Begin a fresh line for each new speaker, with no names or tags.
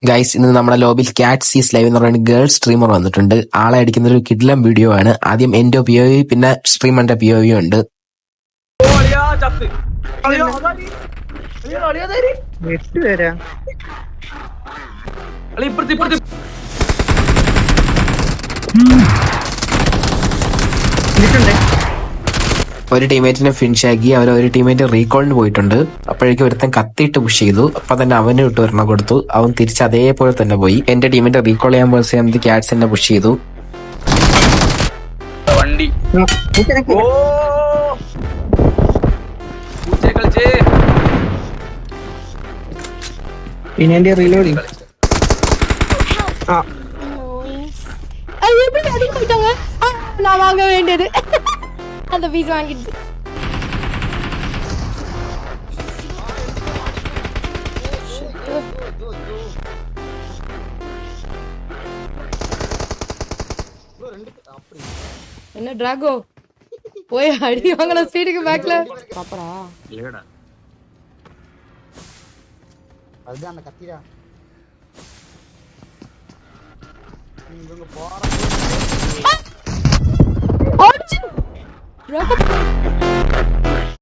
Guys, ഇന്ന് നമ്മുടെ ലോബിൽ cat സീസ് ലൈവ് എന്ന് പറയുന്ന ഗേൾ സ്ട്രീമർ വന്നിട്ടുണ്ട്. ആളെ അടിക്കുന്ന ഒരു കിഡ്ലം വീഡിയോ ആണ്. ആദ്യം എന്റെ POV, പിന്നെ സ്ട്രീമറിന്റെ POV ഉണ്ട്. ഒരു ടീമേറ്റിനെ ഫിനിഷ് ആക്കി അവർ ഒരു ടീമേറ്റ് റീകോളിന് പോയിട്ടുണ്ട്. അപ്പോഴേക്കും ഒരുത്തൻ കത്തിയിട്ട് പുഷ് ചെയ്തു. അപ്പൊ തന്നെ അവന് ഇട്ട് ഒരെണ്ണം കൊടുത്തു. അവൻ തിരിച്ച് അതേപോലെ തന്നെ പോയി. എന്റെ ടീമിന്റെ റീകോൾ ചെയ്യാൻ പോയ സമയത്ത് ക്യാറ്റ്സ് എന്നെ പുഷ് ചെയ്തു.
പിന്നെ റീലോഡിങ്
நான் வாங்க வேண்டியது அந்த பீஸ் வாங்கிட்டு என்ன டிராகோ போய் அடி வாங்கல ஸ்பீடுக்கு பேக்ல பாப்படா இல்லடா
அதுதான் அந்த கத்திடா இங்க போறா
டிராகோ